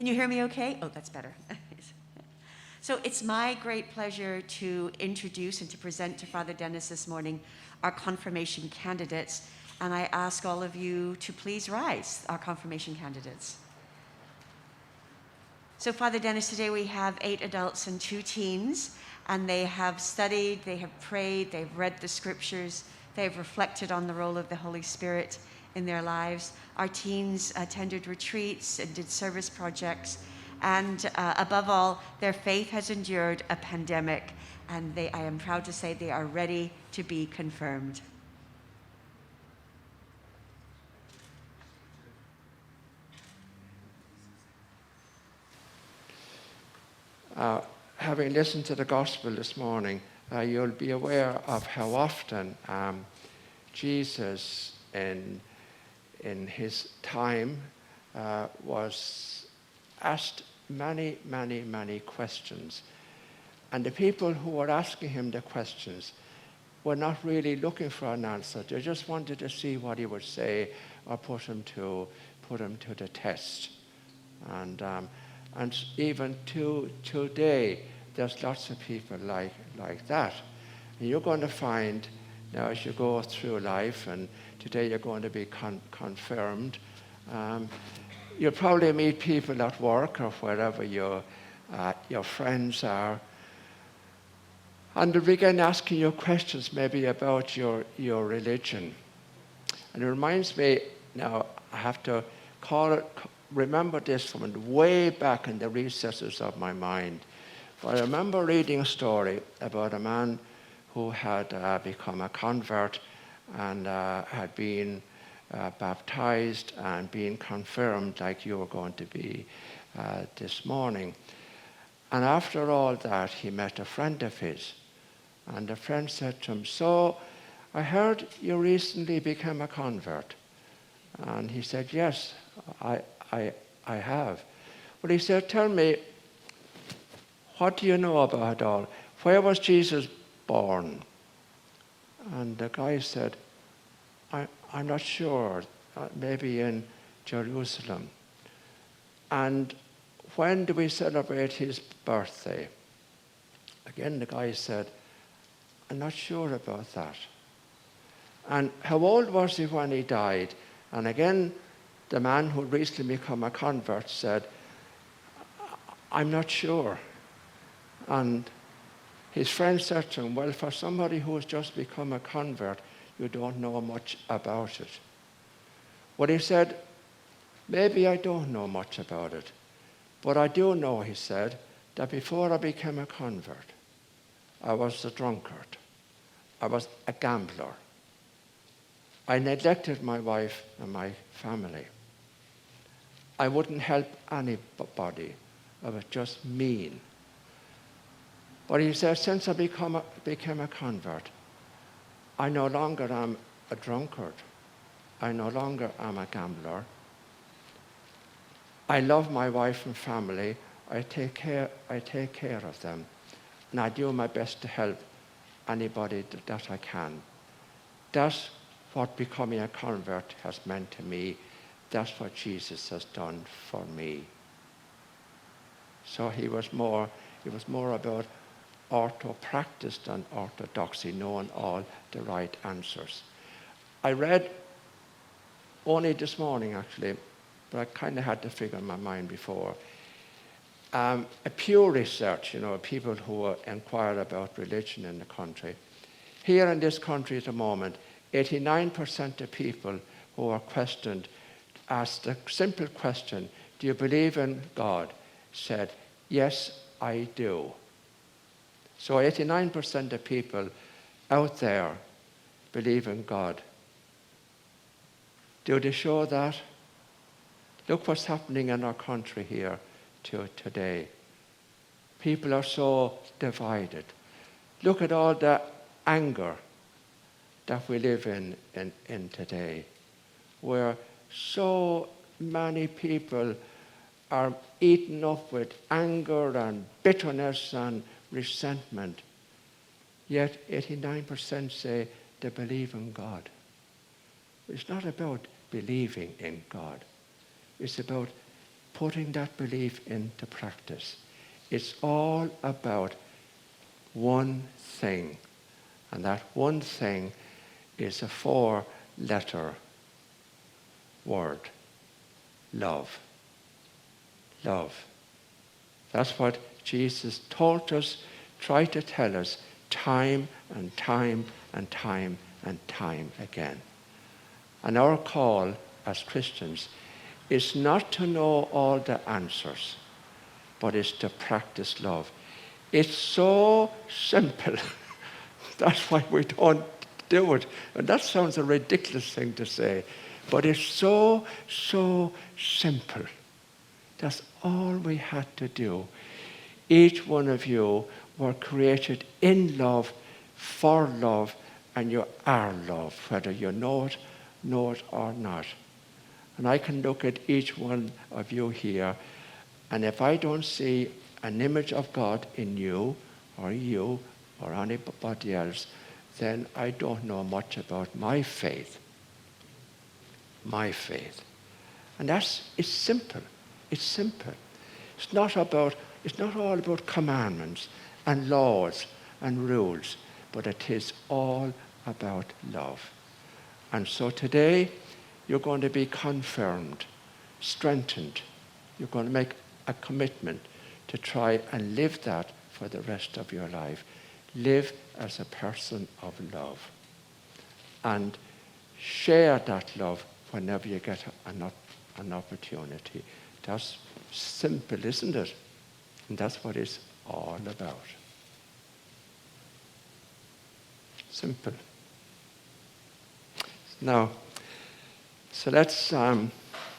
Can you hear me okay? Oh, that's better. So it's my great pleasure to introduce and to present to Father Denis this morning our confirmation candidates. And I ask all of you to please rise, our confirmation candidates. So Father Denis, today we have 8 adults and 2 teens, and they have studied, they have prayed, they've read the scriptures, they've reflected on the role of the Holy Spirit in their lives. Our teens attended retreats and did service projects, and above all, their faith has endured a pandemic, and I am proud to say they are ready to be confirmed. Having listened to the gospel this morning, you'll be aware of how often Jesus in his time was asked many, many, many questions. And the people who were asking him the questions were not really looking for an answer. They just wanted to see what he would say or put him to the test. And even today, there's lots of people like that. And you're going to find now as you go through life, and today you're going to be confirmed, you'll probably meet people at work or wherever your friends are, and they'll begin asking you questions maybe about your religion. And it reminds me, now I have to remember this from way back in the recesses of my mind. But I remember reading a story about a man who had become a convert and had been baptized and been confirmed like you were going to be this morning. And after all that, he met a friend of his. And the friend said to him, "So, I heard you recently became a convert." And he said, "Yes, I have." But he said, "Tell me, what do you know about it all? Where was Jesus born?" And the guy said, I'm not sure, maybe in Jerusalem. "And when do we celebrate his birthday?" Again, the guy said, "I'm not sure about that." "And how old was he when he died?" And again, the man who had recently become a convert said, "I'm not sure." And his friend said to him, "Well, for somebody who has just become a convert, you don't know much about it." Well, he said, "Maybe I don't know much about it, but I do know," he said, "that before I became a convert, I was a drunkard. I was a gambler. I neglected my wife and my family. I wouldn't help anybody. I was just mean. But he said, since I became a convert, I no longer am a drunkard. I no longer am a gambler. I love my wife and family. I take care of them. And I do my best to help anybody that I can. That's what becoming a convert has meant to me. That's what Jesus has done for me." So he was more about orthopractice than orthodoxy, knowing all the right answers. I read only this morning, actually, but I kind of had the figure in my mind before. A Pew Research, people who inquire about religion in the country. Here in this country at the moment, 89% of people who are questioned asked a simple question, "Do you believe in God?" said, "Yes, I do." So 89% of people out there believe in God. Do they show that? Look what's happening in our country here today. People are so divided. Look at all the anger that we live in today, where so many people are eaten up with anger and bitterness and resentment. Yet 89% say they believe in God. It's not about believing in God. It's about putting that belief into practice. It's all about one thing, and that one thing is a 4-letter word: love. Love. That's what Jesus taught us, tried to tell us time and time and time and time again. And our call as Christians is not to know all the answers, but is to practice love. It's so simple. That's why we don't do it. And that sounds a ridiculous thing to say, but it's so, so simple. That's all we had to do. Each one of you were created in love, for love, and you are love, whether you know it or not. And I can look at each one of you here, and if I don't see an image of God in you or anybody else, then I don't know much about my faith. My faith. And it's simple. It's simple. It's not all about commandments and laws and rules, but it is all about love. And so today, you're going to be confirmed, strengthened. You're going to make a commitment to try and live that for the rest of your life. Live as a person of love. And share that love whenever you get an opportunity. That's simple, isn't it? And that's what it's all about. Simple. Now, so let's